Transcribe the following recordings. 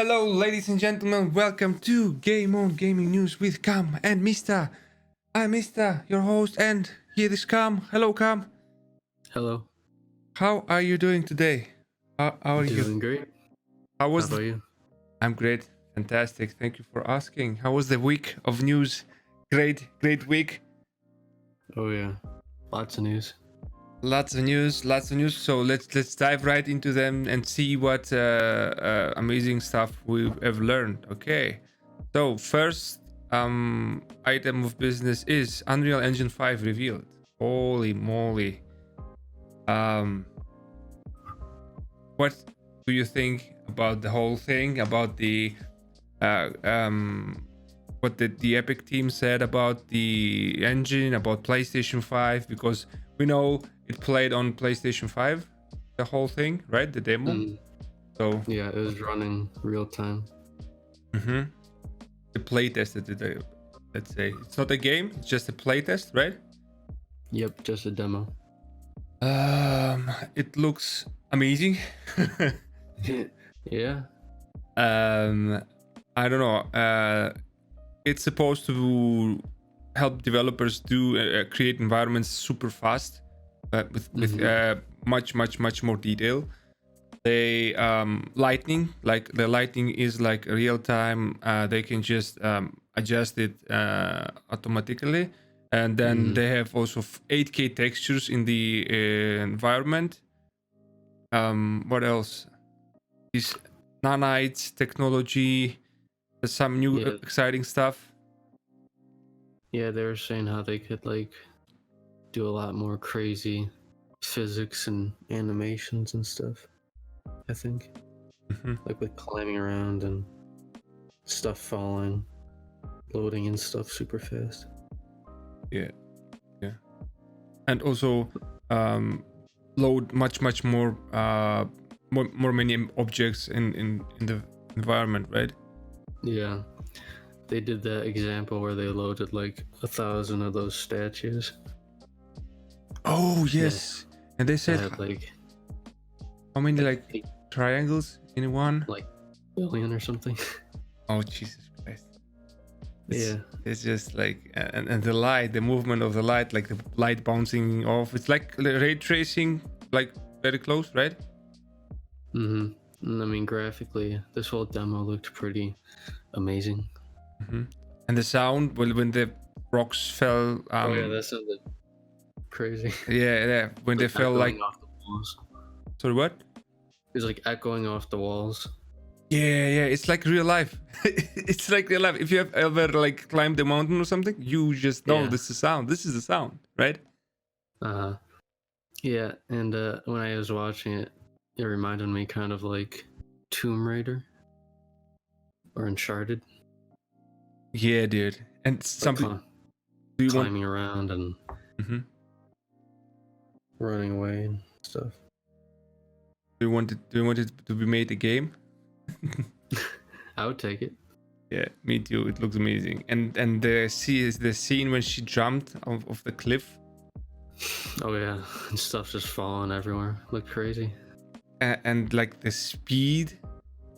Hello, ladies and gentlemen. Welcome to Game On Gaming News with Cam and Mista. I'm Mista, your host, and here is Cam. Hello, Cam. Hello. How are you doing today? How are you? Doing great. How How was? about you? I'm great. Fantastic. Thank you for asking. How was the week of news? Great week. Oh yeah, lots of news. Lots of news. So let's dive right into them and see what amazing stuff we have learned. Okay. So first item of business is Unreal Engine 5 revealed. Holy moly. What do you think about the whole thing? About the what the Epic team said about the engine, about PlayStation 5, because we know it played on PlayStation 5, the whole thing, right? The demo. So yeah, it was running real time. The play tested it. Let's say it's not a game; it's just a play test, right? Yep, just a demo. It looks amazing. Yeah. I don't know. It's supposed to help developers do create environments super fast, with much more detail. They lighting, like the lighting is like real time. They can just adjust it automatically, and then they have also 8K textures in the environment. What else? This nanites technology, some new exciting stuff. Yeah, they were saying how they could like do a lot more crazy physics and animations and stuff. I think, like with climbing around and stuff falling, loading and stuff super fast. Yeah, and also load much more many objects in the environment, right? Yeah, they did that example where they loaded like 1,000 of those statues. Oh yes, and they said Had, like how many like triangles in one? Like billion or something. Oh Jesus Christ! It's just like and the light, the movement of the light, like the light bouncing off. It's like ray tracing, like very close, right? And I mean, graphically, this whole demo looked pretty amazing. And the sound, well, when the rocks fell. Oh yeah, that sounded crazy. Yeah. When they fell, like off the walls. Sorry, what? It was like echoing off the walls. Yeah. It's like real life. It's like real life. If you have ever like climbed a mountain or something, you just know this is sound. This is the sound, right? Yeah, and when I was watching it, it reminded me kind of like Tomb Raider or Uncharted. Yeah, dude. And something climbing around and running away and stuff. Do you want it to be made a game? I would take it. Yeah, me too. It looks amazing. And the scene when she jumped off the cliff. Oh yeah, and stuff just falling everywhere. Looked crazy. And like the speed.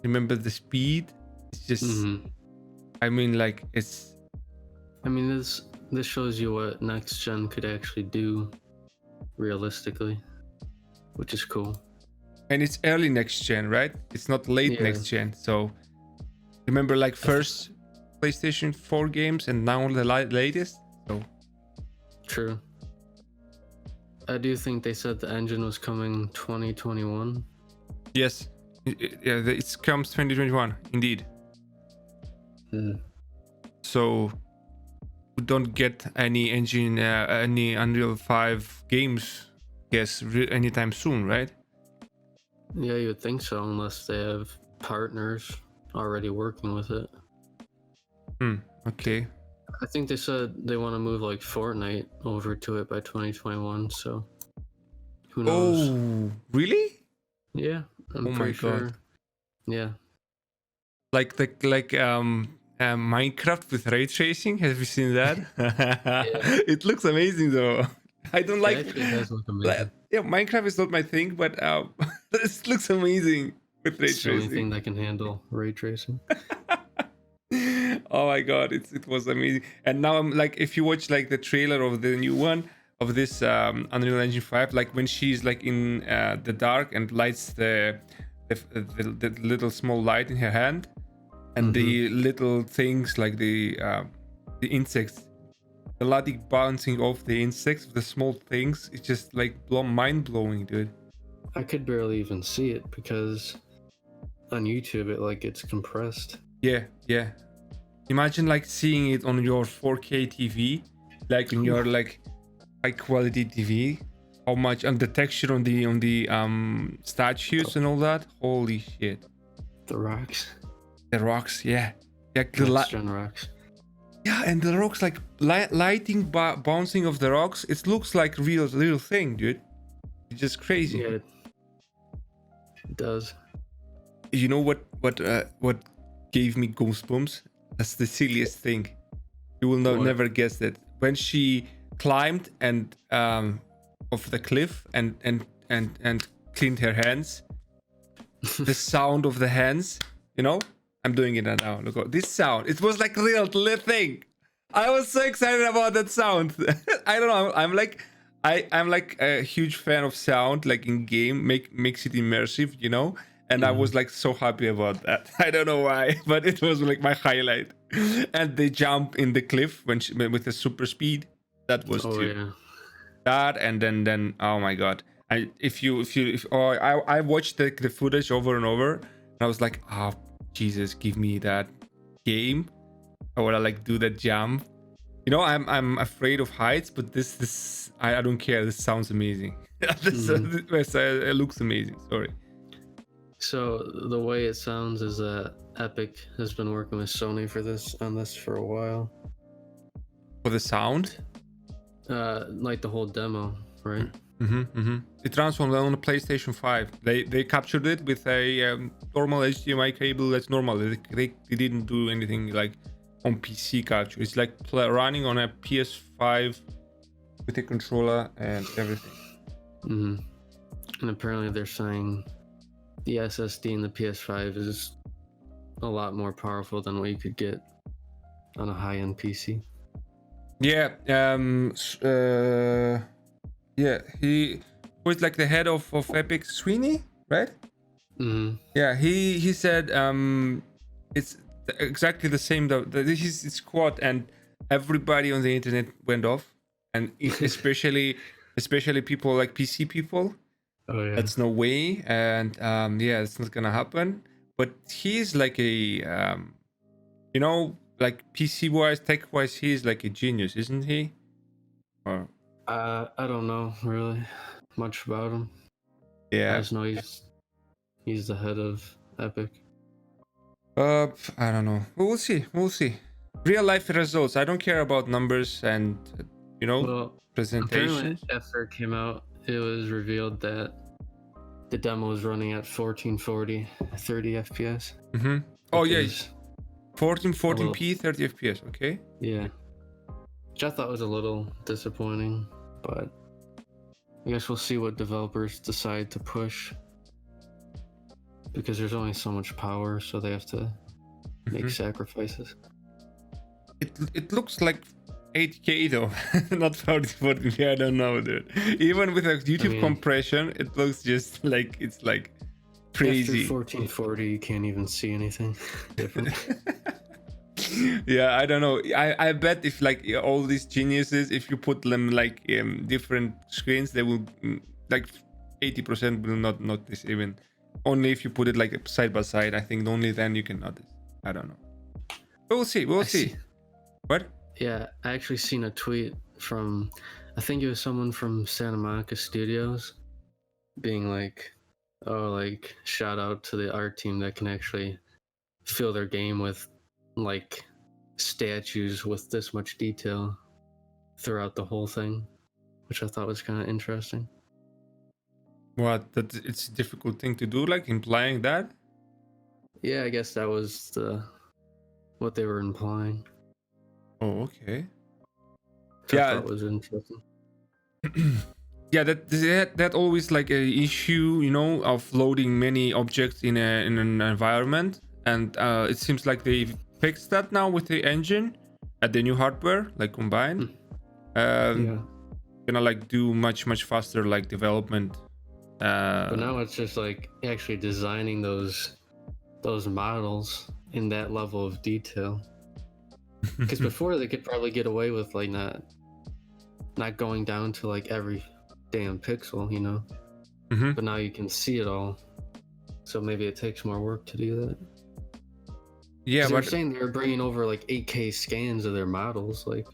Remember the speed? It's just. I mean, like it's. I mean, this shows you what next gen could actually do, realistically, which is cool. And it's early next gen, right? It's not late next gen. So remember, like first PlayStation 4 games, and now the latest. So true. I do think they said the engine was coming 2021. Yes, it comes 2021 indeed. So we don't get any engine, any Unreal 5 games, guess, anytime soon, right? Yeah, you would think so, unless they have partners already working with it. Okay. I think they said they want to move like Fortnite over to it by 2021, so who knows? Oh, really? Yeah, I'm pretty sure. God. Yeah. Like Minecraft with ray tracing. Have you seen that? It looks amazing though. I don't like. It actually does look amazing. Minecraft is not my thing, but this looks amazing. with ray It's the only tracing. thing that can handle ray tracing. Oh my god, it was amazing. And now I'm like, if you watch like the trailer of the new one of this Unreal Engine 5, like when she's like in the dark and lights the little small light in her hand, and the little things like the insects, the light bouncing off the insects, the small things, it's just like mind blowing, dude. I could barely even see it because on YouTube it like gets compressed. Yeah. Imagine like seeing it on your 4K TV, like in your like high quality TV. How much, and the texture on the statues and all that. Holy shit. The rocks. The rocks, yeah. Yeah, Next gen rocks. yeah, and the rocks like lighting bouncing of the rocks. It looks like real thing, dude. It's just crazy. Yeah, it does. You know what gave me goosebumps? That's the silliest thing. You will never guess that. When she climbed and off the cliff and cleaned her hands, the sound of the hands, you know, I'm doing it now. Look at this sound. It was like real thing. I was so excited about that sound. I don't know. I'm like a huge fan of sound, like in game, makes it immersive, you know. And I was like so happy about that. I don't know why, but it was like my highlight. And they jump in the cliff with the super speed. That was that, and then oh my god! I watched the footage over and over, and I was like, oh Jesus, give me that game. I wanna like do that jump. You know, I'm afraid of heights, but this I don't care. This sounds amazing. It looks amazing. Sorry. So the way it sounds is that Epic has been working with Sony on this for a while. For the sound? Like the whole demo, right? It runs on the PlayStation 5. They captured it with a normal HDMI cable. That's normal. They didn't do anything like on PC capture. It's like running on a PS5 with a controller and everything. And apparently they're saying the SSD in the PS5 is a lot more powerful than what you could get on a high-end PC. Yeah, he was like the head of Epic, Sweeney, right? Yeah, he said it's exactly the same. This is his quote, and everybody on the internet went off, and especially people like PC people. Oh yeah, that's no way, and yeah, it's not gonna happen. But he's like a you know, like PC wise, tech wise, he's like a genius, isn't he? Or I don't know really much about him. Yeah, I just know he's the head of Epic. I don't know. We'll see. Real life results. I don't care about numbers and you know, presentation. After it came out, it was revealed that the demo was running at 1440 30 FPS. Oh yeah, 1440p 30 FPS. Okay. Yeah, which I thought was a little disappointing, but I guess we'll see what developers decide to push, because there's only so much power, so they have to make sacrifices. It looks like 8K though, not 40p. I don't know, dude. Even with a YouTube compression, it looks just like it's like crazy. After 1440, you can't even see anything different. Yeah, I don't know. I bet if like all these geniuses, if you put them like different screens, they will like 80% will not notice even. Only if you put it like side by side, I think only then you can notice. I don't know. But we'll see. We'll see. What? Yeah, I actually seen a tweet from, I think it was someone from Santa Monica Studios, being like, oh, like shout out to the art team that can actually fill their game with like statues with this much detail throughout the whole thing, which I thought was kind of interesting. What? That it's a difficult thing to do, like implying that? Yeah, I guess that was what they were implying. Oh, okay. Which I thought was interesting. Yeah, that always like a issue, you know, of loading many objects in an environment, and it seems like they fixed that now with the engine and the new hardware, like combined. Yeah. Gonna like do much faster like development. But now it's just like actually designing those models in that level of detail. Because before they could probably get away with like not going down to like every damn pixel, you know. But now you can see it all, so maybe it takes more work to do that. Yeah, they're but saying they're bringing over like 8K scans of their models, like.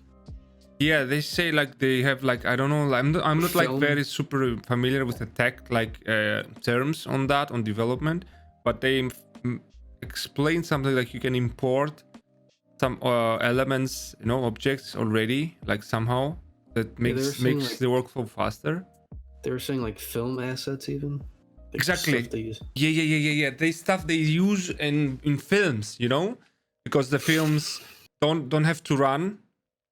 yeah, they say like they have like, I don't know, I'm not like Film. very super familiar with the tech like terms on that, on development, but they explain something like you can import some elements, you know, objects already, like somehow that makes like, the workflow faster. They were saying like film assets even. Like Exactly. stuff they use. Yeah. They stuff they use in films, you know, because the films don't have to run.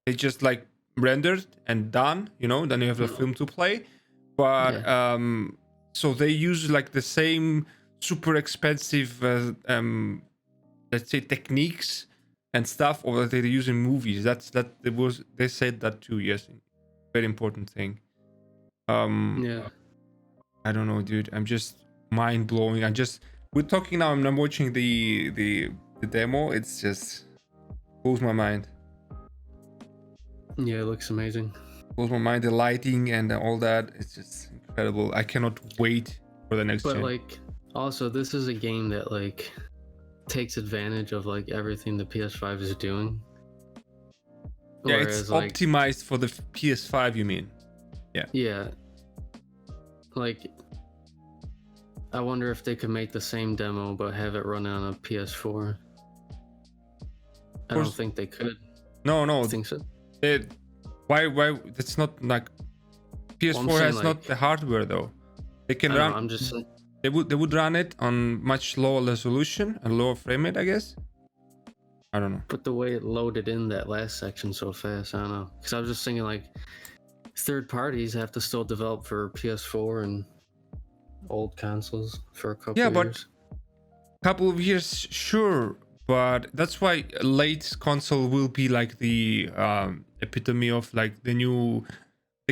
They just like rendered and done, you know, then you have a film to play. But so they use like the same super expensive let's say techniques and stuff, or that they use in movies. They said that too. Yes, very important thing. Yeah. I don't know, dude. I'm just mind blowing. We're talking now. I'm watching the demo. It's just blows my mind. Yeah, it looks amazing. Blows my mind. The lighting and all that. It's just incredible. I cannot wait for the next. But like, also, this is a game that like takes advantage of like everything the PS5 is doing. Yeah, it's like, optimized for the PS5. You mean? Yeah. Yeah. Like, I wonder if they could make the same demo but have it run on a PS4. I don't think they could. No. I think so. Why? That's not like PS4 has like, not the hardware though. They can run. I'm just. They would run it on much lower resolution and lower frame rate, I guess. I don't know. But the way it loaded in that last section so fast, I don't know. Because I was just thinking like, third parties have to still develop for PS4 and old consoles for a couple of years. Couple of years, sure, but that's why a late console will be like the epitome of like the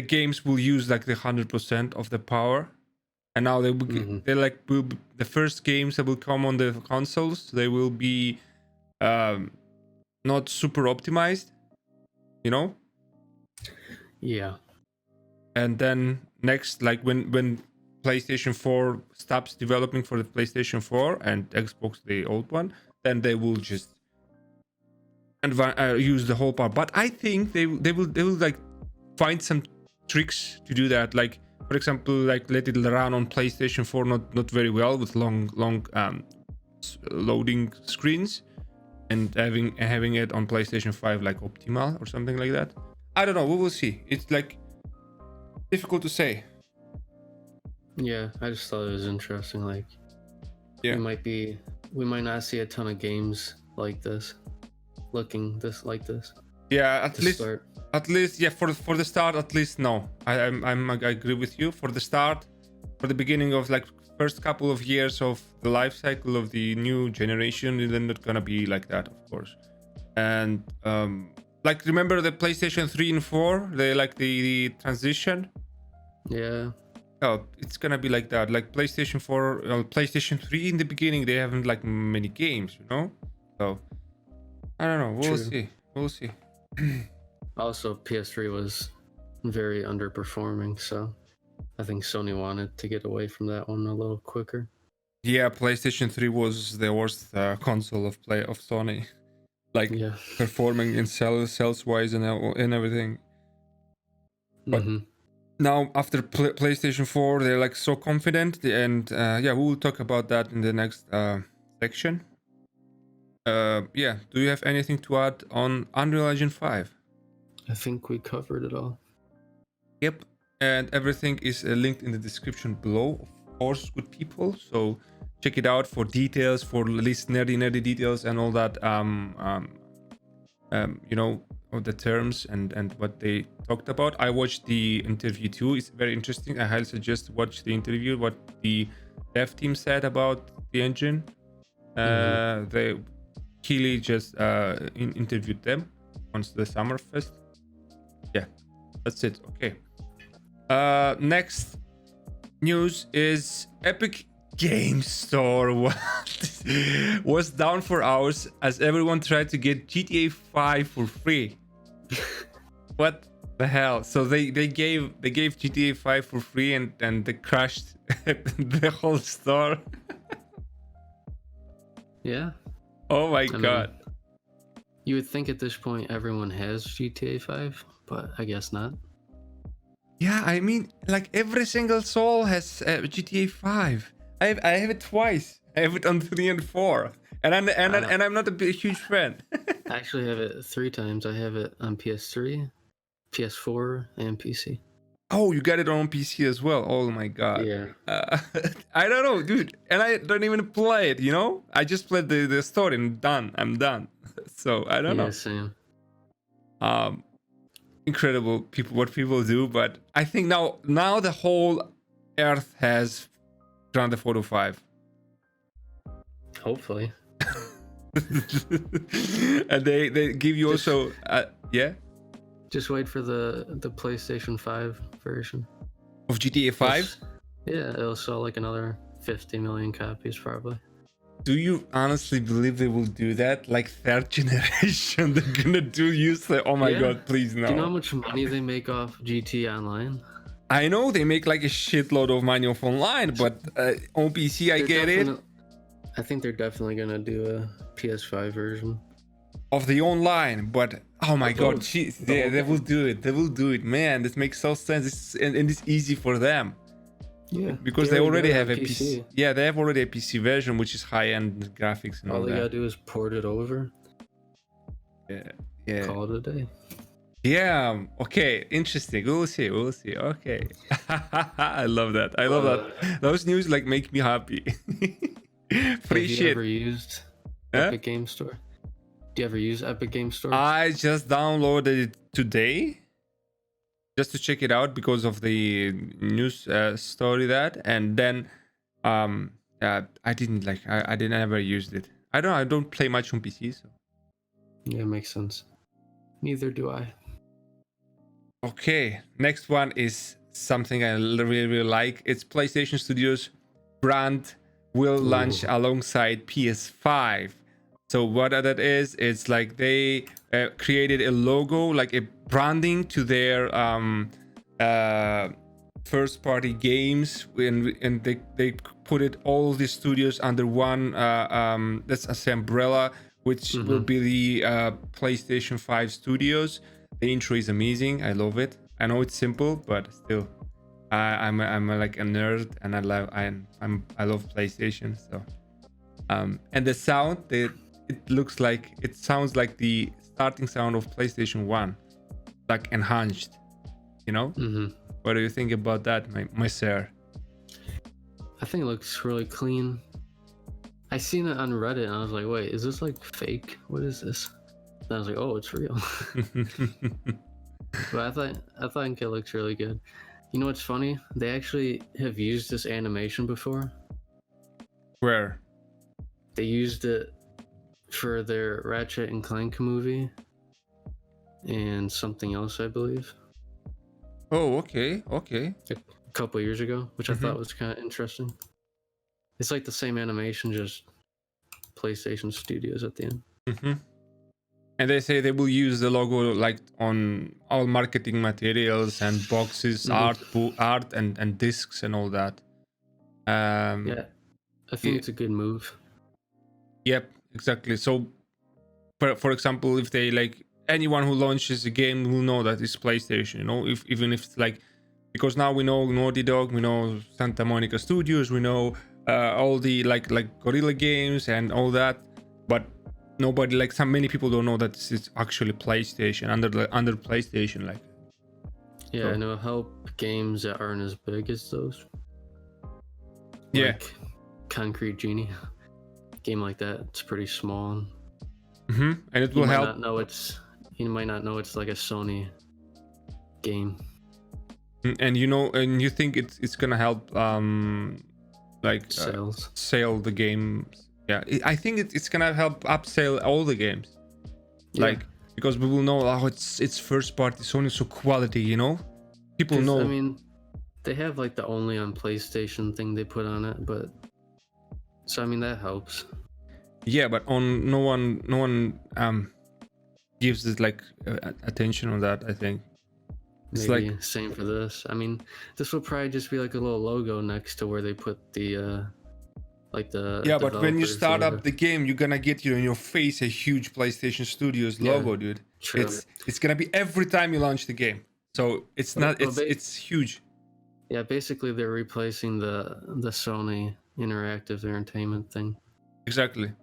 games will use like the 100% of the power, and now they will be the first games that will come on the consoles. They will be not super optimized, you know. Yeah. And then next, like when PlayStation 4 stops developing for the PlayStation 4 and Xbox, the old one, then they will just use the whole power. But I think they will like find some tricks to do that. Like for example, like let it run on PlayStation 4 not very well with long loading screens, and having it on PlayStation 5 like optimal or something like that. I don't know. We will see. It's like difficult to say. Yeah, I just thought it was interesting. Like, we might not see a ton of games like this, looking like this. Yeah, at least, yeah. For the start, at least no. I agree with you. For the start, for the beginning of like first couple of years of the life cycle of the new generation, it's not gonna be like that, of course. And like remember the PlayStation 3 and 4, the transition. Yeah. Oh, it's gonna be like that. Like PlayStation 4, PlayStation 3 in the beginning, they haven't like many games, you know. So I don't know. We'll see. Also, PS3 was very underperforming, so I think Sony wanted to get away from that one a little quicker. Yeah, PlayStation 3 was the worst console of Sony, like performing in sales wise and everything. But now after PlayStation 4, they're like so confident, and we will talk about that in the next section. Do you have anything to add on Unreal Engine 5? I think we covered it all. Yep, and everything is linked in the description below, of course, good people. So check it out for details, for at least nerdy details and all that. of the terms and what they talked about. I watched the interview too. It's very interesting. I highly suggest to watch the interview, what the dev team said about the engine. They Keely just interviewed them once the Summerfest. Yeah, that's it. Okay. Next news is Epic Game Store was down for hours as everyone tried to get GTA 5 for free. What the hell? So they gave GTA 5 for free and they crashed the whole store. Yeah. Oh my I god. mean, you would think at this point everyone has GTA 5, but I guess not. Yeah, I mean, like every single soul has GTA 5. I have it twice. I have it on 3 and 4, and I'm not a huge fan. I actually have it 3 times. I have it on PS3, PS4, and PC. Oh, you got it on PC as well. Oh my god. Yeah. I don't know, dude, and I don't even play it. You know, I just played the story and done. I'm done. So I don't know. Same. Incredible what people do, but I think now the whole earth has Grand Theft Auto 5. Hopefully. And they give you also yeah, just wait for the PlayStation 5 version of GTA 5. Yeah, it'll sell like another 50 million copies probably. Do you honestly believe they will do that? Like third generation, they're gonna use the. Oh my god, please no. Do you know how much money they make off GT Online? I know they make like a shitload of money off online, but on PC I get it. I think they're definitely gonna do a PS5 version of the online, but oh my god, geez, they will do it. They will do it, man. This makes so sense, and it's easy for them. Yeah, because they already have a PC. Yeah, they have already a PC version, which is high-end graphics and all that. All they gotta do is port it over. Yeah. Call it a day. Yeah. Okay. Interesting. We'll see. Okay. I love that. That. Those news like make me happy. Free shit. Have you ever used Epic Game Store? Do you ever use Epic Game Store? I just downloaded it today, just to check it out because of the news story and then I didn't I didn't ever used it. I don't play much on PC, so yeah, it makes sense. Neither do I. Okay, next one is something I really like. It's PlayStation Studios brand will launch alongside PS5. So what that is, it's like they created a logo, like a branding to their first party games, and they put it all the studios under one that's a umbrella, which will be the PlayStation 5 studios. The intro is amazing. I love it. I know it's simple, but still I'm like a nerd, and I love PlayStation. So and the sound, it sounds like the starting sound of PlayStation 1, like enhanced, you know. What do you think about that, my sir? I think it looks really clean. I seen it on Reddit and I was like, wait, is this like fake? What is this? And I was like, oh, it's real. But I think it looks really good. You know what's funny? They actually have used this animation before. Where? They used it for their Ratchet and Clank movie and something else, I believe. Oh, okay. A couple years ago, which I thought was kind of interesting. It's like the same animation, just PlayStation Studios at the end. And they say they will use the logo like on all marketing materials and boxes, art and discs and all that. Yeah, I think it's a good move. Yep, exactly. So, for example, if they like anyone who launches a game will know that it's PlayStation. You know, even if it's like, because now we know Naughty Dog, we know Santa Monica Studios, we know all the like Guerrilla Games and all that, but nobody, like many people don't know that it's actually PlayStation under PlayStation. Like, yeah, so. I know help games that aren't as big as those. Yeah, like Concrete Genie, game like that. It's pretty small. And it will help. Not know it's you might not know it's like a Sony game. And and you think it's gonna help like Sales. sell the game. Yeah, I think it's gonna help upsell all the games. Yeah. Like, because we will know, oh, it's first party Sony, so quality, people 'Cause, know. I mean, they have like the only on PlayStation thing they put on it, but so I mean that helps. Yeah, but no one gives it like attention on that. I think it's Maybe like, same for this. I mean, this will probably just be like a little logo next to where they put the like the yeah, but when you developers start logo. up the game, you're gonna get in your face a huge PlayStation Studios logo, dude. True. It's gonna be every time you launch the game, so it's not it's huge. Yeah, basically they're replacing the Sony interactive entertainment thing. Exactly,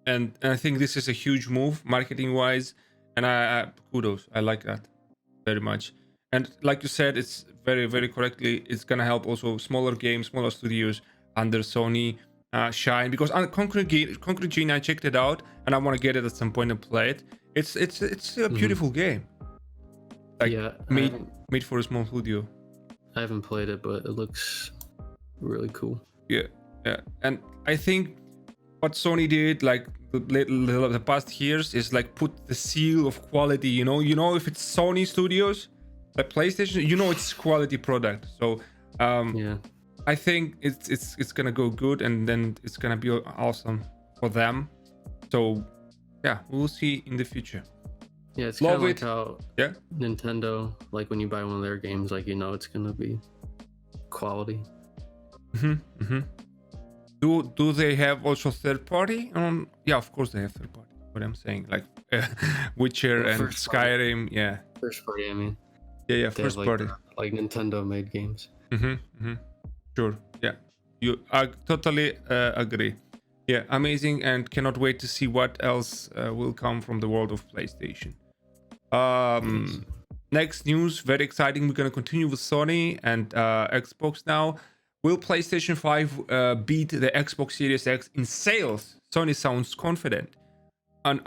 and I think this is a huge move marketing wise, and I kudos, I like that very much. And like you said, it's very correctly, it's gonna help also smaller games, smaller studios under Sony shine, because on Concrete Gene, I checked it out and I want to get it at some point and play it. It's a beautiful game, like, yeah, made for a small studio. I haven't played it, but it looks really cool. Yeah, and I think what Sony did, like the past years, is like put the seal of quality. If it's Sony Studios, like PlayStation, it's quality product. So Yeah. I think it's gonna go good, and then it's gonna be awesome for them. So yeah, we'll see in the future. Yeah, it's kind of Love like it. how Yeah. Nintendo, like when you buy one of their games, like it's gonna be quality. Do they have also third party? Yeah, of course they have third party. What I'm saying, like Witcher Well, and first party. Skyrim. Yeah, First party, I mean. yeah, They first have, party. like Nintendo made games. Sure. Yeah, I totally agree. Yeah, amazing, and cannot wait to see what else will come from the world of PlayStation. Next news, very exciting. We're gonna continue with Sony and Xbox now. Will PlayStation 5 beat the Xbox Series X in sales? Sony sounds confident. And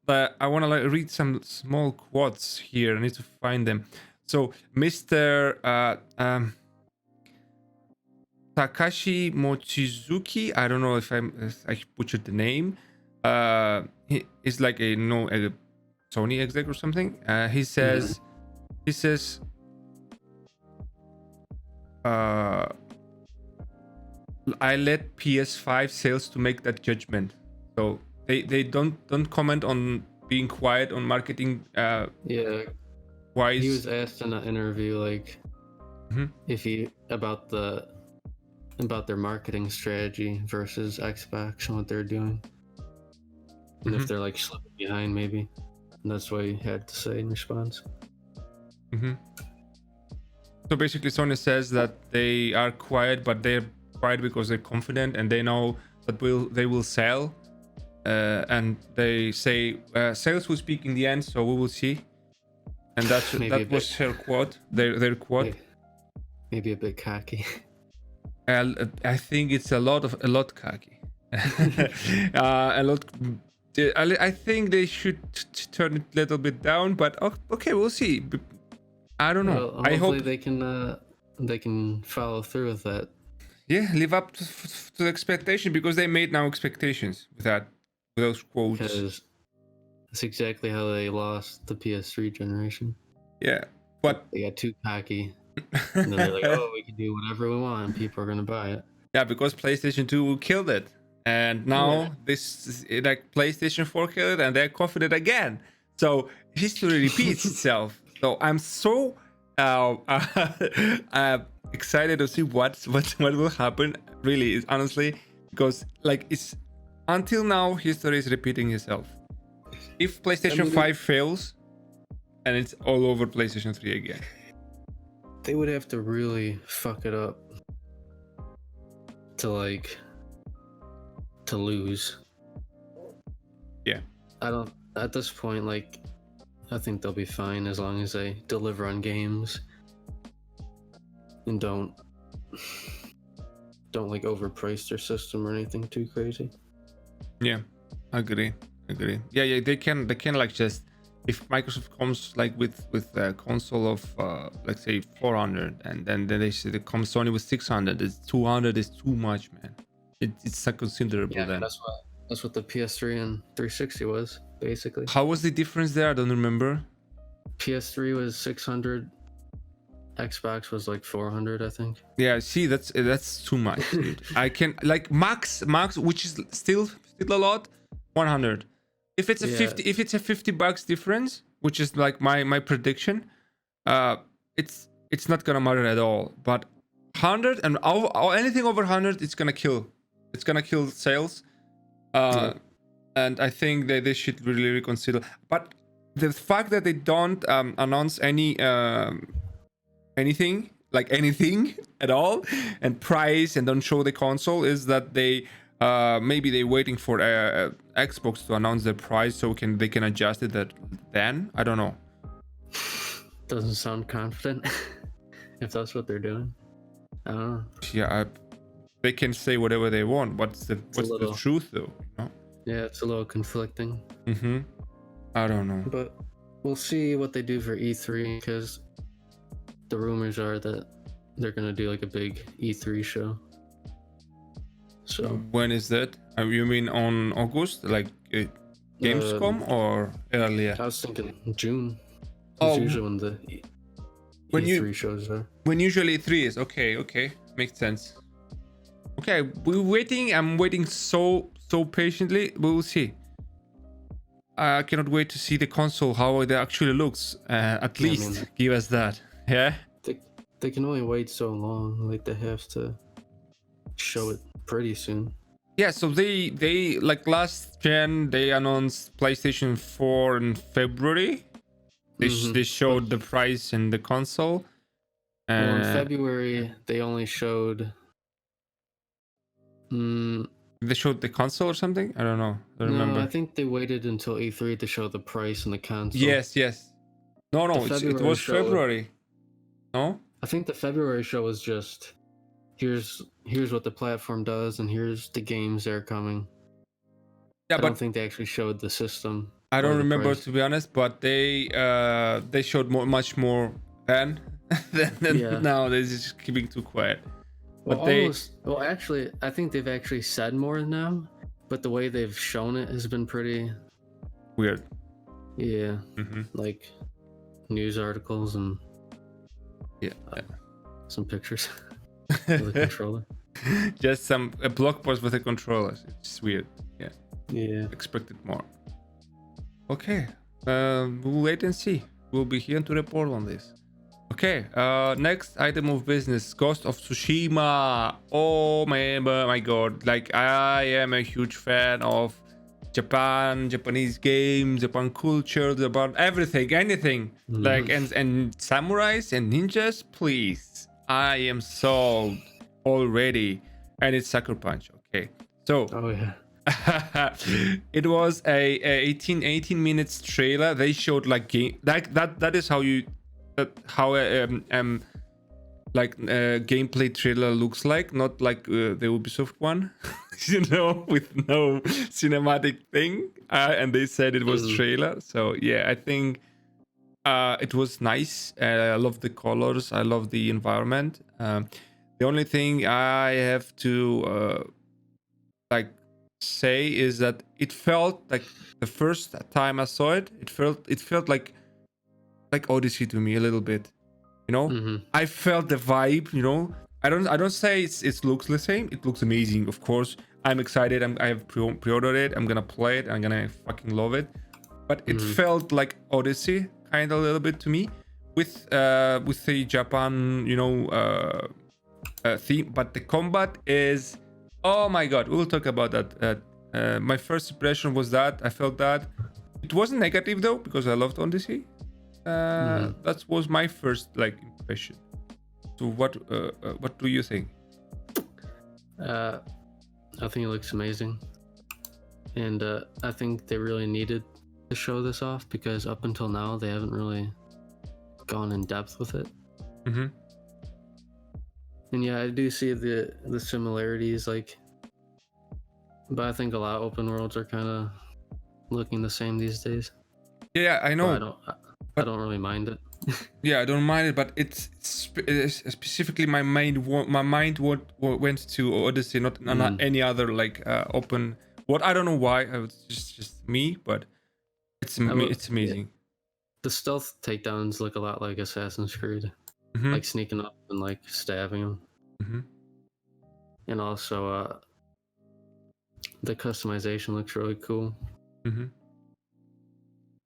but I want to read some small quotes here. I need to find them. So Mr. Takashi Mochizuki, I don't know if I butchered the name. He is like a Sony exec or something. He says, I let PS5 sales to make that judgment. So they don't comment on being quiet on marketing. Yeah. Wise. He was asked in an interview, like, about their marketing strategy versus Xbox and what they're doing, and if they're like slipping behind, maybe. And that's what he had to say in response. So basically, Sony says that they are quiet, but they're quiet because they're confident and they know that they will sell. And they say sales will speak in the end, so we will see. And that was her quote. Their quote. Maybe a bit cocky. I think it's a lot cocky. A lot. I think they should turn it a little bit down, but okay, we'll see. I don't know. Well, I hope they can follow through with that. Yeah, live up to the expectation, because they made now expectations with those quotes. Because that's exactly how they lost the PS3 generation. Yeah, but they got too cocky. And then they're like, oh, we can do whatever we want and people are going to buy it. Yeah, because PlayStation 2 killed it. And now this like PlayStation 4 killed it, and they're confident again. So history repeats itself. So I'm so excited to see what will happen. Really, honestly, because like it's until now history is repeating itself. If PlayStation 5 fails, and it's all over PlayStation 3 again. They would have to really fuck it up to lose. Yeah. At this point, like, I think they'll be fine as long as they deliver on games and don't like overprice their system or anything too crazy. Yeah, agree. Yeah, they can like just if Microsoft comes like with a console of let's say 400, and then they say they come Sony with 600, it's 200 is too much, man. It's so considerable. Yeah, then that's what the PS3 and 360 was basically. how was the difference there? I don't remember. PS3 was 600. Xbox was like 400, I think. Yeah, see, that's too much, dude. I can like max, which is still a lot, 100. If it's a 50, if it's a $50 difference, which is like my prediction, it's not gonna matter at all. But 100 and anything over 100, it's gonna kill. It's gonna kill sales. And I think that they should really reconsider. But the fact that they don't announce anything at all and price and don't show the console is that they maybe they're waiting for Xbox to announce the price so they can adjust it then. I don't know. Doesn't sound confident. If that's what they're doing, I don't know. Yeah, they can say whatever they want. What's the truth though? You know? Yeah, it's a little conflicting. I don't know. But we'll see what they do for E3, because the rumors are that they're gonna do like a big E3 show. So when is that? You mean on August, like Gamescom, or earlier? I was thinking June. That's usually when the E3 shows are. When usually E3 is. Okay, makes sense. Okay, we're waiting. I'm waiting so patiently. We will see. I cannot wait to see the console, how it actually looks. At least give us that. Yeah. They can only wait so long. Like, they have to show it pretty soon. Yeah. So they like last gen they announced PlayStation 4 in February. They showed the price and the console. Well, in February they only showed. They showed the console or something? I don't know. I don't remember. I think they waited until E3 to show the price and the console. Yes. No, it was February. No? I think the February show was just here's what the platform does and here's the games that are coming. Yeah, I don't think they actually showed the system. I don't remember, to be honest, but they showed much more then than now. They're just keeping too quiet. But actually, I think they've actually said more now, but the way they've shown it has been pretty weird. Yeah, like news articles and some pictures with a controller. Just a blog post with a controller. It's weird. Yeah. Expected more. Okay, we'll wait and see. We'll be here to report on this. Okay, next item of business, Ghost of Tsushima. Oh my god, like I am a huge fan of Japanese games, Japan culture, Japan anything. Like and samurais and ninjas, please. I am sold already. And it's Sucker Punch. Okay, so it was a 18 minutes trailer. They showed like game that is how gameplay trailer looks like, not like the Ubisoft one, with no cinematic thing. And they said it was trailer. So yeah, I think it was nice. I love the colors. I love the environment. The only thing I have to say is that it felt like the first time I saw it, it felt like Odyssey to me a little bit, I felt the vibe. I don't say it looks the same. It looks amazing, of course. I'm excited. I have pre-ordered it. I'm gonna play it. I'm gonna fucking love it. But it felt like Odyssey kind of a little bit to me, with the Japan theme. But the combat is, oh my god, we'll talk about that. My first impression was that I felt that it wasn't negative though, because I loved Odyssey. That was my first impression. So what do you think? I think it looks amazing, and I think they really needed to show this off, because up until now they haven't really gone in depth with it. And yeah, I do see the similarities, but I think a lot of open worlds are kind of looking the same these days. Yeah, I But know. I don't really mind it. Yeah, I don't mind it, but it's specifically my mind went to Odyssey, not any other like open. What I don't know why. It's just me, but it's it's Yeah. amazing. The stealth takedowns look a lot like Assassin's Creed, Mm-hmm. like sneaking up and like stabbing them. Mm-hmm. And also, the customization looks really cool. Mm-hmm.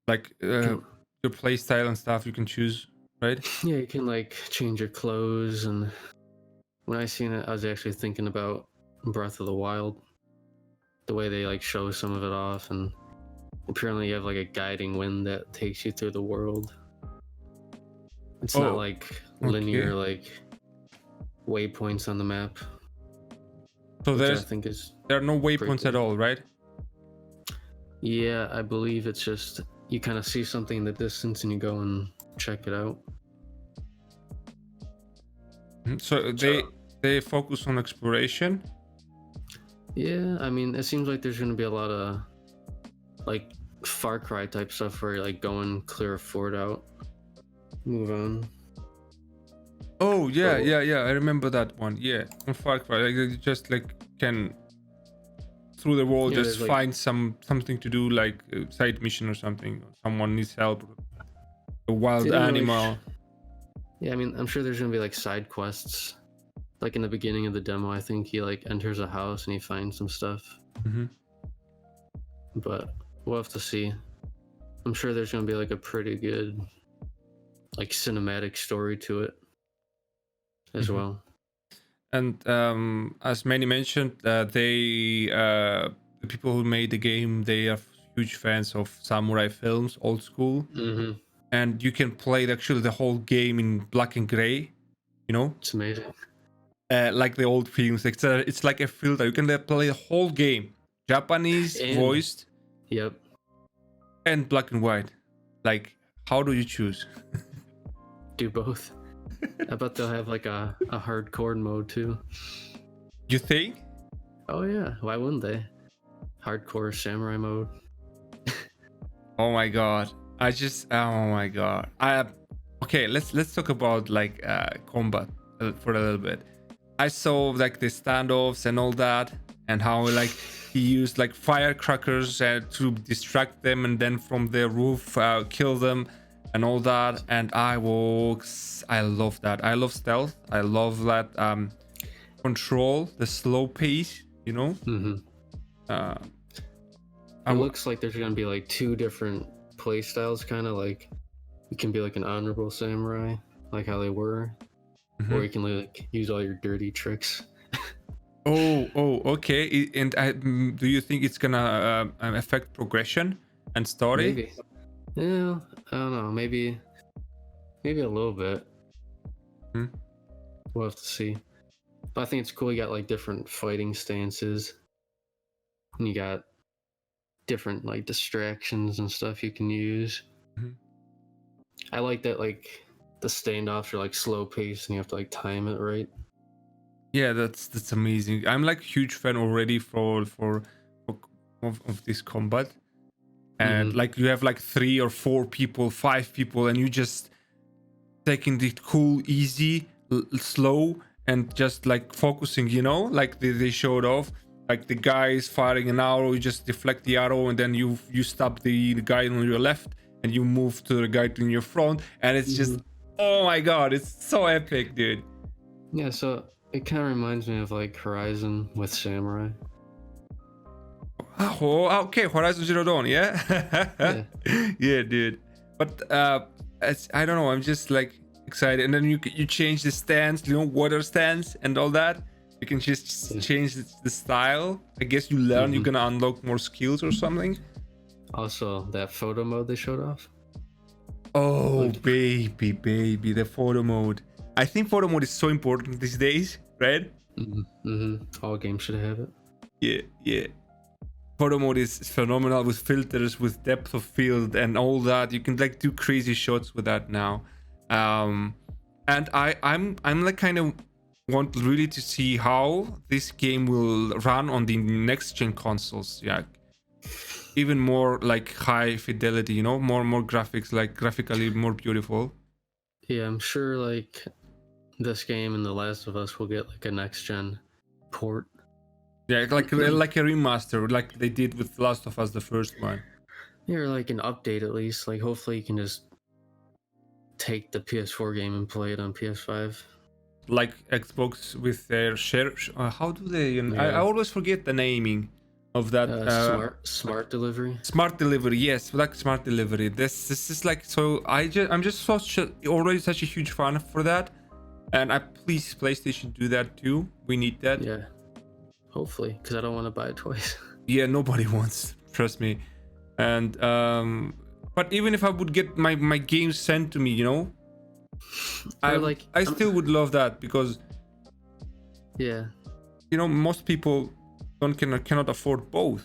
Like your play style and stuff you can choose, right? Yeah, you can like change your clothes, and when I seen it, I was actually thinking about Breath of the Wild, the way they like show some of it off, and apparently you have like a guiding wind that takes you through the world. It's not like linear like waypoints on the map. So which I think there are no waypoints cool. at all, right? Yeah, I believe it's just you kind of see something in the distance and you go and check it out. So they focus on exploration. Yeah, I mean, it seems like there's gonna be a lot of like Far Cry type stuff where you're like going clear a fort out, move on. Oh yeah, yeah. I remember that one. Yeah, on Far Cry, like you just like can through the wall just find something to do, like a side mission or something. Someone needs help. A wild animal. Yeah, I mean, I'm sure there's gonna be like side quests. Like in the beginning of the demo, I think he like enters a house and he finds some stuff. Mm-hmm. But we'll have to see. I'm sure there's gonna be like a pretty good like cinematic story to it as well. And as many mentioned, the people who made the game, they are huge fans of samurai films, old school. Mm-hmm. And you can play actually the whole game in black and gray. You know, it's amazing. Like the old films, it's like a filter. You can play the whole game, Japanese voiced. Yep. And black and white. Like, how do you choose? Do both. I bet they'll have like a hardcore mode too. You think? Oh yeah, why wouldn't they? Hardcore samurai mode. Oh my god. Oh my god. Okay, let's talk about like combat for a little bit. I saw like the standoffs and all that, and how like he used like firecrackers to distract them, and then from the roof kill them and all that. And I love that. I love stealth. I love that control, the slow pace, you know. It looks like there's gonna be like two different play styles, kind of like you can be like an honorable samurai, like how they were, or you can like use all your dirty tricks. Okay. And do you think it's gonna affect progression and story? Maybe. Yeah, I don't know. Maybe a little bit. We'll have to see. But I think it's cool. You got like different fighting stances, and you got different like distractions and stuff you can use. I like that, like the standoffs are like slow paced and you have to like time it right. Yeah, that's amazing. I'm like huge fan already of this combat. And like you have like 3 or 4 people, 5 people, and you just taking it cool, easy, slow, and just like focusing, you know, like they showed off. Like the guy is firing an arrow, you just deflect the arrow, and then you stop the guy on your left, and you move to the guy in your front, and it's just, oh my god, it's so epic, dude. Yeah, so it kind of reminds me of like Horizon with samurai. Oh, okay, Horizon Zero Dawn, yeah? Yeah, dude. But I don't know, I'm just like excited. And then you change the stance, you know, water stance and all that. You can just change the style. I guess you learn, you're gonna unlock more skills or something. Also, that photo mode they showed off. Oh, baby, the photo mode. I think photo mode is so important these days, right? All games should have it. Yeah. Photo mode is phenomenal with filters, with depth of field and all that. You can like do crazy shots with that now. And I'm like kind of want really to see how this game will run on the next gen consoles. Yeah, even more like high fidelity, you know, more graphics, like graphically more beautiful. Yeah, I'm sure like this game and The Last of Us will get like a next gen port. Yeah, like a remaster, like they did with Last of Us, the first one. Yeah, or like an update at least. Like hopefully you can just take the PS4 game and play it on PS5. Like Xbox with their share. How do they? I always forget the naming of that. Smart delivery. Smart delivery, yes, like smart delivery. This is like so. I'm just already such a huge fan for that, and please PlayStation do that too. We need that. Yeah, hopefully, because I don't want to buy it twice. Yeah, nobody wants. Trust me. And but even if I would get my games sent to me, you know, I still would love that because yeah, you know, most people cannot afford both.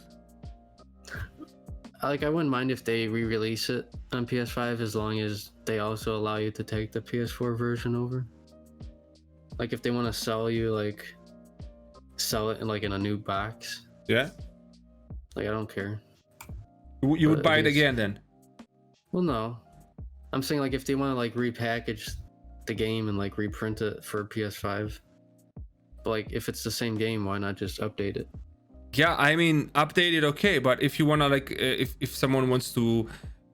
I wouldn't mind if they re-release it on PS5 as long as they also allow you to take the PS4 version over. Like if they want to sell it in a new box. Yeah. Like I don't care. You would buy it again then? Well, no. I'm saying like if they want to like repackage the game and like reprint it for PS5. But like if it's the same game, why not just update it? Yeah, I mean update it, okay, but if you wanna like if someone wants to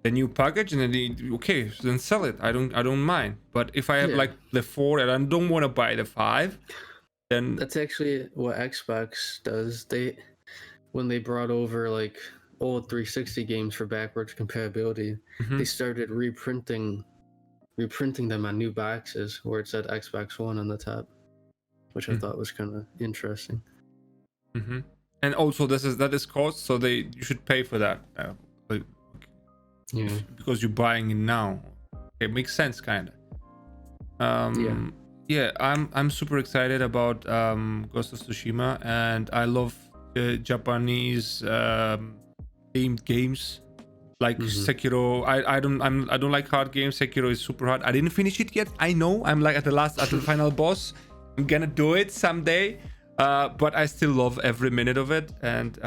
a new package and then okay, then sell it. I don't mind. But if I have like the 4 and I don't want to buy the 5, then that's actually what Xbox does. When they brought over like old 360 games for backwards compatibility, they started reprinting them on new boxes where it said Xbox One on the top, which I thought was kind of interesting. And also that is cost, so you should pay for that. Yeah, because you're buying it now. It makes sense, kind of. Yeah, I'm super excited about Ghost of Tsushima, and I love Japanese themed games like Sekiro. I don't like hard games. Sekiro is super hard. I didn't finish it yet. I know I'm like at the final boss. I'm gonna do it someday. But I still love every minute of it, and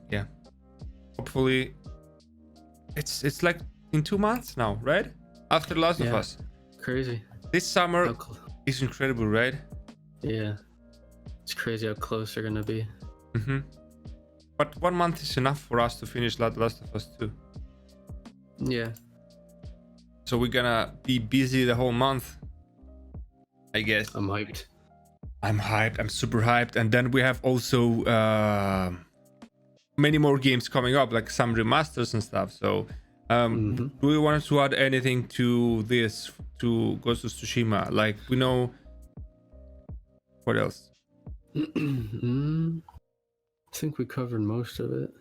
yeah, hopefully it's like in 2 months now, right? After Last of Us. Crazy. This summer is incredible, right? Yeah, it's crazy how close they're gonna be. But 1 month is enough for us to finish Last of Us 2. Yeah. So we're gonna be busy the whole month, I guess. I'm hyped. I'm super hyped. And then we have also many more games coming up, like some remasters and stuff. So do we want to add anything to this, to Ghost of Tsushima? Like, we know what else? I think we covered most of it.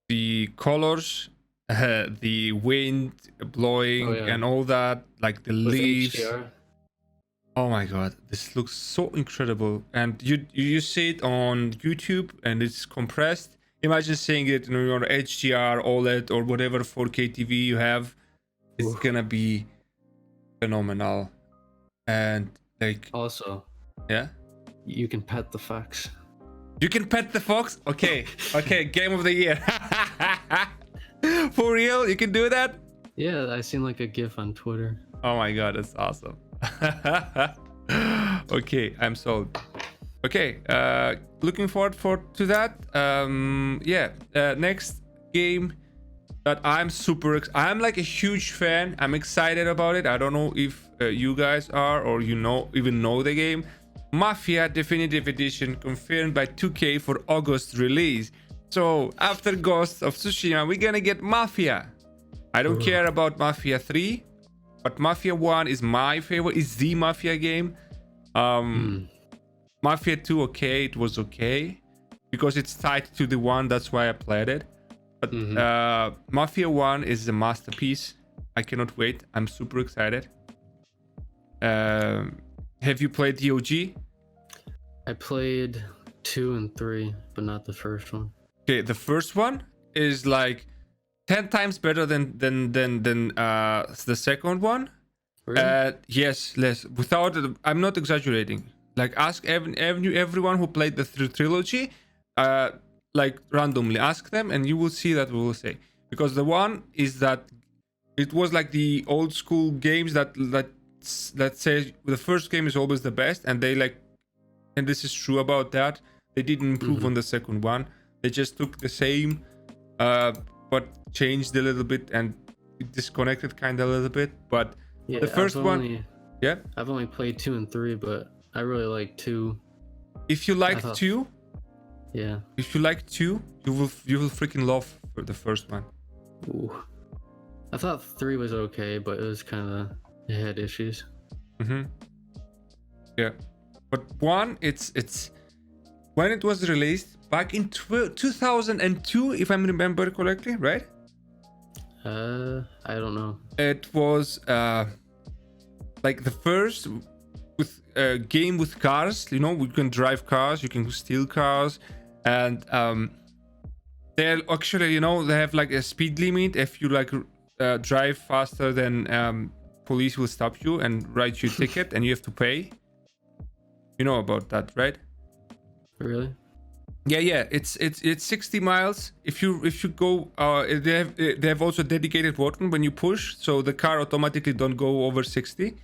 The colors, the wind blowing and all that, like the leaves. HDR. Oh my god, this looks so incredible. And you see it on YouTube and it's compressed. Imagine seeing it on your HDR, OLED, or whatever 4K TV you have. It's gonna be phenomenal. And like, also, yeah, you can pet the fox. You can pet the fox? Okay, game of the year. For real, you can do that? Yeah, I seen like a GIF on Twitter. Oh my god, that's awesome. Okay, I'm sold. Okay, looking forward to that. Next game that I'm like a huge fan. I'm excited about it. I don't know if you guys are, or even know the game. Mafia Definitive Edition confirmed by 2K for August release. So after Ghost of Tsushima, we're gonna get Mafia. I don't care about Mafia 3, but Mafia 1 is my favorite. It's the Mafia game. Mafia 2, okay, it was okay because it's tied to the 1. That's why I played it. But Mafia 1 is a masterpiece. I cannot wait. I'm super excited. Have you played the OG? I played 2 and 3, but not the first one. Okay, the first one is like 10 times better than the second one. Really? Yes, less. I'm not exaggerating. Like, ask everyone who played the trilogy. like randomly. Ask them, and you will see that we will say, because the one is that it was like the old school games that say the first game is always the best, and they like, and this is true about that. They didn't improve on the second one. They just took the same, but changed a little bit and disconnected kind of a little bit. But Yeah, the first one, yeah. I've only played 2 and 3, but I really like 2. If you like 2, yeah. If you like 2, you will freaking love the first one. Ooh. I thought 3 was okay, but it was kind of, it had issues. Yeah, but 1, it's when it was released back in 2002, if I remember correctly, right? I don't know. It was like the first with game with cars. You know, you can drive cars, you can steal cars, and they're actually, you know, they have like a speed limit. If you like drive faster, then police will stop you and write you a ticket, and you have to pay. You know about that, right? Really? Yeah. It's 60 miles. If you go, they have also dedicated button when you push, so the car automatically don't go over 60.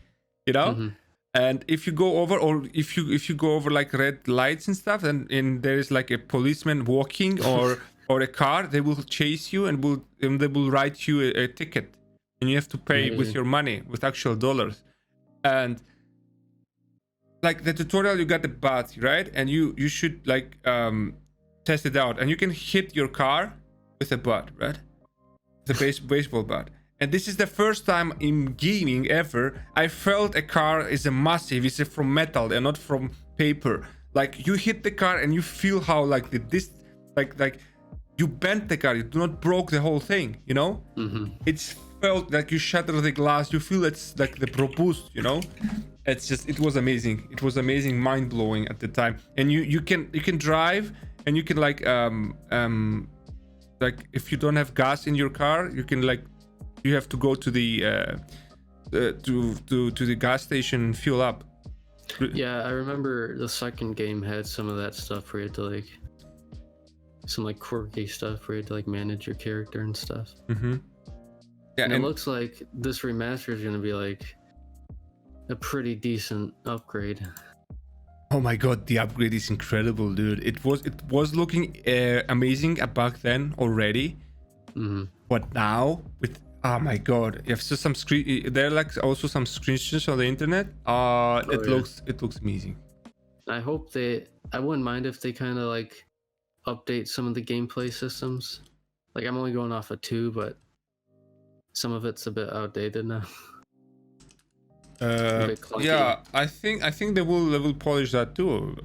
You know. And if you go over, or if you go over like red lights and stuff, and there is like a policeman walking or a car, they will chase you and they will write you a ticket, and you have to pay with your money, with actual dollars. And like the tutorial, you got the bat, right? And you should like test it out, and you can hit your car with a bat, right? The baseball bat. And this is the first time in gaming ever I felt a car is a massive, it's from metal and not from paper. Like you hit the car and you feel how like like you bent the car, you do not broke the whole thing, you know? It's felt like you shatter the glass, you feel it's like the robust, you know? It's just, it was amazing. It was amazing, mind-blowing at the time. And you can drive, and you can like if you don't have gas in your car, you can like, you have to go to the to the gas station and fuel up. Yeah, I remember the second game had some of that stuff where you had to like, some like quirky stuff where you had to like manage your character and stuff. Yeah, and it looks like this remaster is gonna be like a pretty decent upgrade. Oh my god, the upgrade is incredible, dude. It was looking amazing back then already, but now with, oh my god, you have some screen. There are like also some screenshots on the internet. It looks amazing. I hope I wouldn't mind if they kind of like update some of the gameplay systems. Like I'm only going off of 2, but some of it's a bit outdated now. Yeah, I think they will polish that too.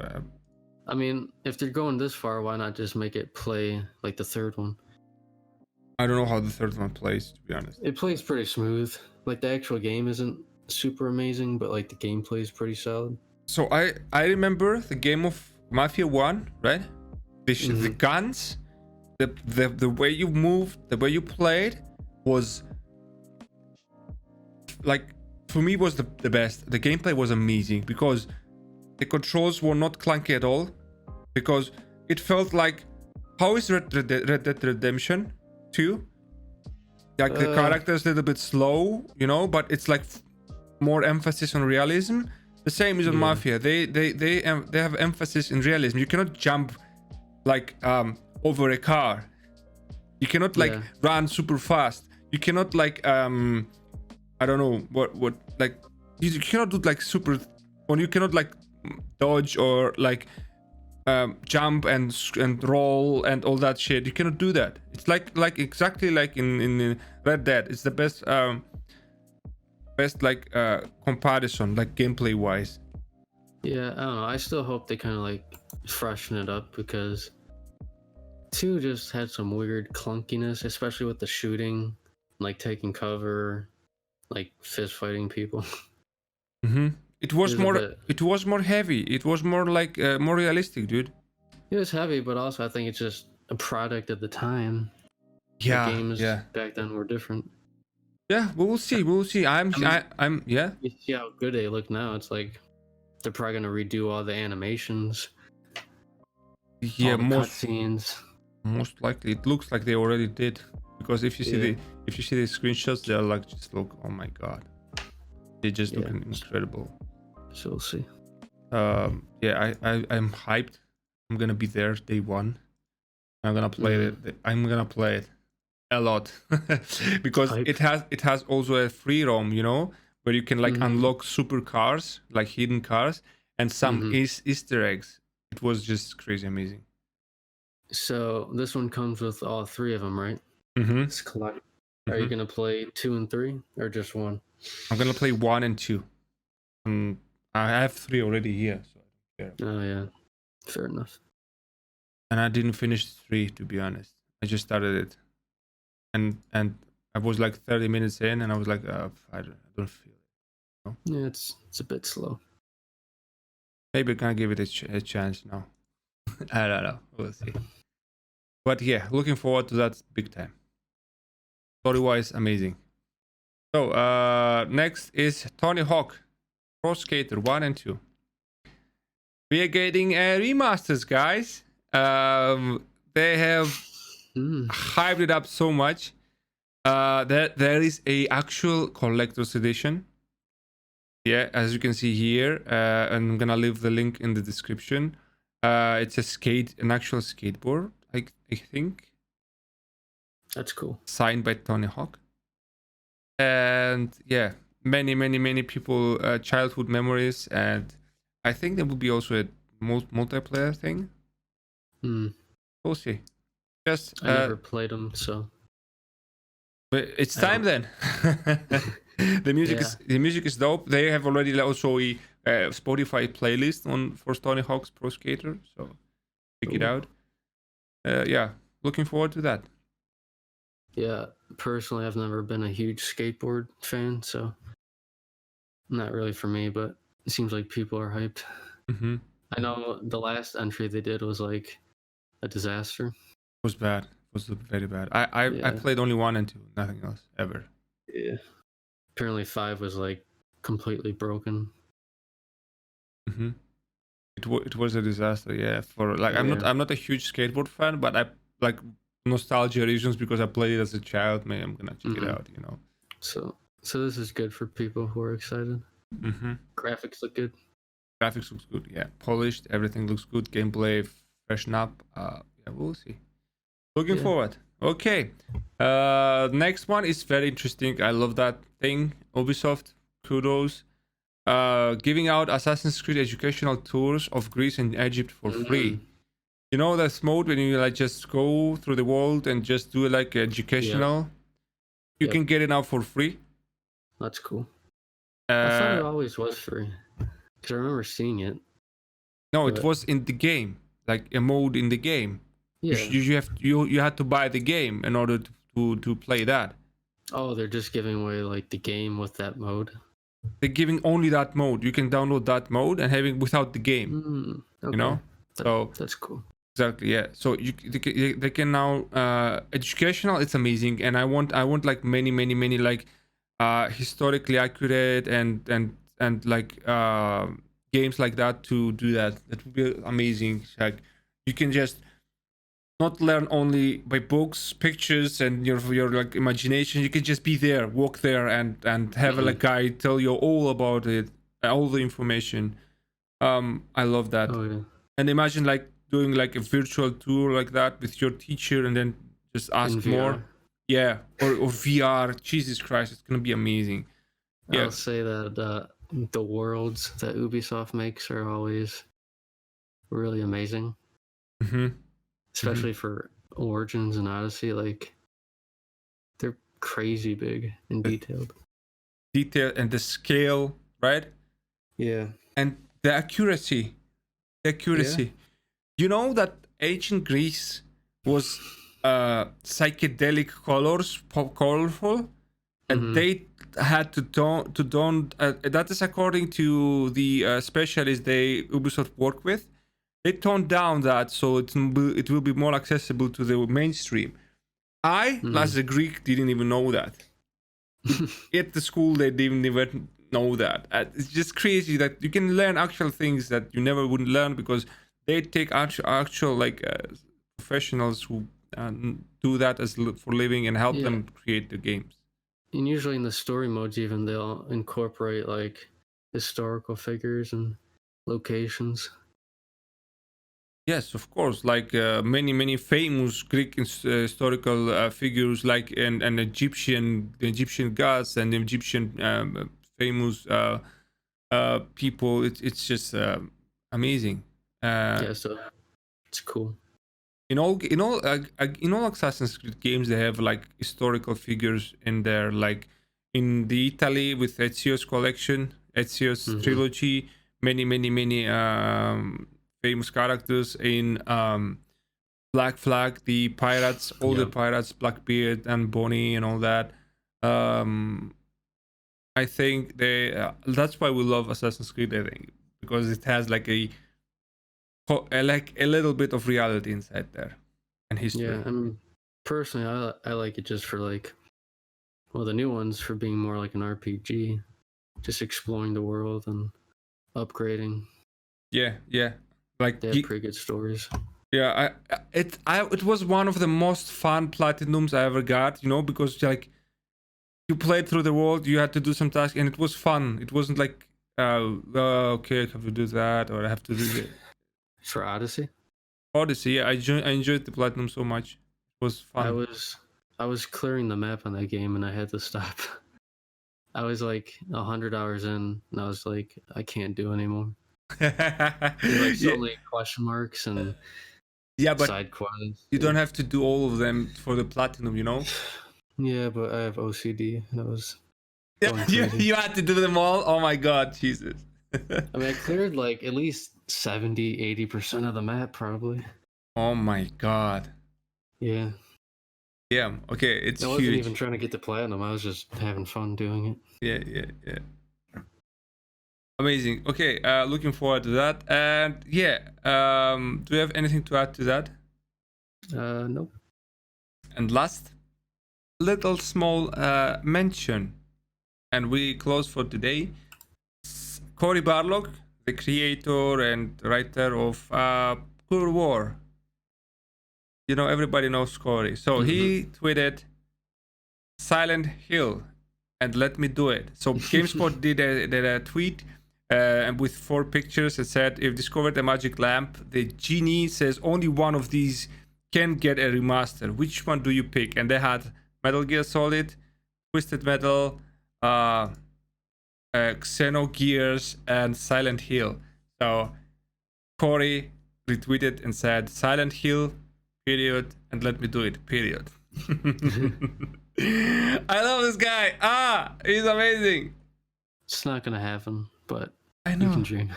I mean, if they're going this far, why not just make it play like the third one? I don't know how the third one plays, to be honest. It plays pretty smooth. Like the actual game isn't super amazing, but like the gameplay is pretty solid. So I remember the game of Mafia 1, right? The guns, the way you moved, the way you played was like, for me, was the best. The gameplay was amazing because the controls were not clunky at all, because it felt like, how is Red Dead Redemption 2? Like the characters a little bit slow, you know, but it's like more emphasis on realism. The same is on Mafia. They have emphasis in realism. You cannot jump like over a car. You cannot like run super fast. You cannot like I don't know what like, you cannot do like super, or you cannot like dodge or like jump and roll and all that shit. You cannot do that. It's like exactly like in Red Dead. It's the best like comparison, like gameplay wise. Yeah, I don't know. I still hope they kind of like freshen it up, because 2 just had some weird clunkiness, especially with the shooting, like taking cover, like fist fighting people. It was more heavy. It was more like more realistic, dude. It was heavy, but also I think it's just a product of the time. Yeah, the games back then were different. Yeah, we will see. We will see. I'm yeah. You see how good they look now. It's like they're probably gonna redo all the animations. Yeah, all the cutscenes. Most likely, it looks like they already did, because if you see Yeah. the screenshots, they're like just look. Oh my god, they just look incredible. So we'll see. Yeah, I'm hyped. I'm gonna be there day one. I'm gonna play it. I'm gonna play it a lot because Hype. it has also a free roam, you know, where you can like unlock super cars, like hidden cars, and some Easter eggs. It was just crazy amazing. So this one comes with all 3 of them, right? It's collect. Are you gonna play 2 and 3 or just 1? I'm gonna play 1 and 2. I have 3 already here, so I don't care. Oh yeah, fair enough. And I didn't finish 3, to be honest. I just started it, and I was like 30 minutes in, and I was like, I don't feel it. No? Yeah, it's a bit slow. Maybe I can give it a chance now. I don't know. We'll see. But yeah, looking forward to that big time. Story-wise, amazing. So next is Tony Hawk Pro Skater 1 and 2. We are getting remasters, guys. They have hyped it up so much. There is a actual collector's edition. Yeah, as you can see here, and I'm gonna leave the link in the description. It's an actual skateboard, I think. That's cool. Signed by Tony Hawk. And yeah, many people childhood memories, and I think there will be also a multiplayer thing. We'll see. Just I never played them, so. But it's time then. The music is dope. They have already also a Spotify playlist for Tony Hawk's Pro Skater, so check it out. Yeah, looking forward to that. Yeah, personally, I've never been a huge skateboard fan, so not really for me. But it seems like people are hyped. I know the last entry they did was like a disaster. It was bad. It was very bad. I played only 1 and 2, nothing else ever. Yeah. Apparently 5 was like completely broken. It was a disaster. Yeah. For like I'm not a huge skateboard fan, but I like nostalgia reasons because I played it as a child. Maybe I'm gonna check it out. You know. So this is good for people who are excited. Graphics look good. Graphics looks good. Yeah, polished. Everything looks good. Gameplay freshen up. Yeah, we'll see. Looking forward. Okay. Next one is very interesting. I love that thing. Ubisoft, kudos. Giving out Assassin's Creed educational tours of Greece and Egypt for free. You know this mode when you like just go through the world and just do like educational. You can get it now for free. That's cool. I thought it always was free because I remember seeing it. No, it was in the game, like a mode in the game. Yeah. You had to buy the game in order to play that. Oh, they're just giving away like the game with that mode. They're giving only that mode. You can download that mode and have it without the game. Okay. You know, so that's cool. Exactly, yeah. So they can now educational. It's amazing, and I want like many like historically accurate and like games like that to do that. That would be amazing. Like you can just not learn only by books, pictures, and your like imagination. You can just be there, walk there, and have a guide tell you all about it, all the information. I love that. Oh yeah. And imagine like doing like a virtual tour like that with your teacher, and then just ask more. Yeah, or VR. Jesus Christ, it's gonna be amazing. Yeah. I'll say that the worlds that Ubisoft makes are always really amazing. Especially for Origins and Odyssey, like they're crazy big and detailed. Detail and the scale, right? Yeah. And the accuracy. Yeah. You know that ancient Greece was psychedelic colorful, and they had to don. That is according to the specialists Ubisoft work with. They toned down that so it will be more accessible to the mainstream. As a Greek, didn't even know that. At the school, they didn't even know that. It's just crazy that you can learn actual things that you never wouldn't learn because they take actual like professionals who do that for living and help Yeah. them create the games. And usually in the story modes, even they'll incorporate like historical figures and locations. Yes, of course. Like many famous Greek historical figures, like an Egyptian gods and Egyptian famous people. It's just amazing. Yeah, so it's cool. In all Assassin's Creed games, they have like historical figures in there. Like in the Italy with Ezio's collection, Ezio's trilogy, many famous characters. In Black Flag, the pirates, all the pirates, Blackbeard and Bonnie and all that. I think that's why we love Assassin's Creed. I think because it has like a little bit of reality inside there and history. Yeah, I mean, personally, I like it just for like, well, the new ones for being more like an RPG, just exploring the world and upgrading. Yeah. Like They have pretty good stories. Yeah, it was one of the most fun platinums I ever got. Because like you played through the world, you had to do some tasks, and it was fun. It wasn't like, okay, I have to do that, or I have to do this. For Odyssey? Odyssey, yeah, I enjoyed the platinum so much. It was fun. I was clearing the map on that game, and I had to stop. I was like 100 hours in, and I was like, I can't do anymore. There's like so many question marks and but side quests. You don't have to do all of them for the platinum, Yeah, but I have OCD, and I was you had to do them all. Oh my god, Jesus. I mean, I cleared like at least 70-80% of the map, probably. Oh my god. Yeah. Yeah. Okay, it's huge. I wasn't even trying to get to platinum. I was just having fun doing it. Yeah. Amazing. Okay, looking forward to that. And yeah, do you have anything to add to that? Nope. And last, little small mention, and we close for today. Cory Barlog, the creator and writer of Cool War. Everybody knows Cory. So he tweeted Silent Hill and let me do it. So GameSpot did a tweet and with 4 pictures. It said, if discovered a magic lamp, the genie says only one of these can get a remaster. Which one do you pick? And they had Metal Gear Solid, Twisted Metal, Xenogears, and Silent Hill. So Cory retweeted and said Silent Hill, period, and let me do it, period. I love this guy. He's amazing. It's not gonna happen, but I know. You can dream.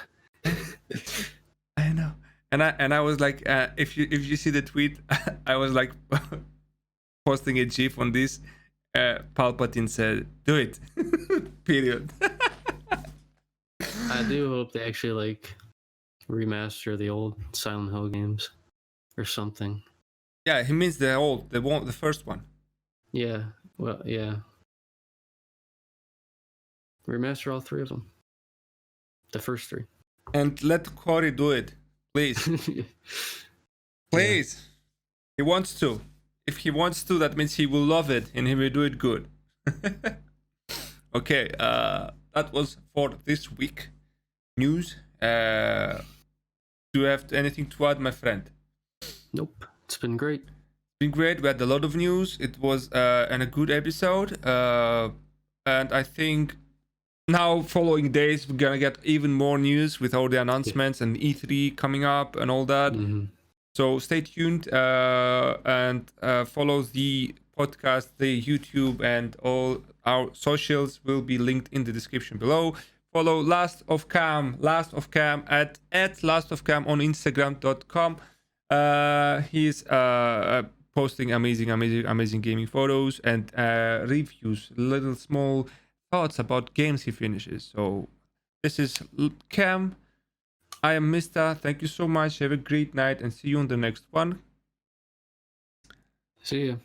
I know. And I was like, if you see the tweet, I was like posting a GIF on this. Palpatine said, "Do it," period. I do hope they actually like remaster the old Silent Hill games or something. Yeah, he means the first one. Yeah, well, yeah. Remaster all 3 of them. The first 3. And let Cory do it, please. Please. Yeah. He wants to. If he wants to, that means he will love it and he will do it good. Okay, that was for this week news. Do you have anything to add, my friend? Nope. It's been great. It's been great. We had a lot of news. It was a good episode. And I think now following days, we're going to get even more news with all the announcements and E3 coming up and all that. So stay tuned and follow the podcast, the YouTube, and all our socials will be linked in the description below. Follow Last of Cam at lastofcam on Instagram.com. He's posting amazing gaming photos and reviews, little small thoughts about games he finishes. So this is Cam. I am Mr. Thank you so much. Have a great night and see you on the next one. See ya.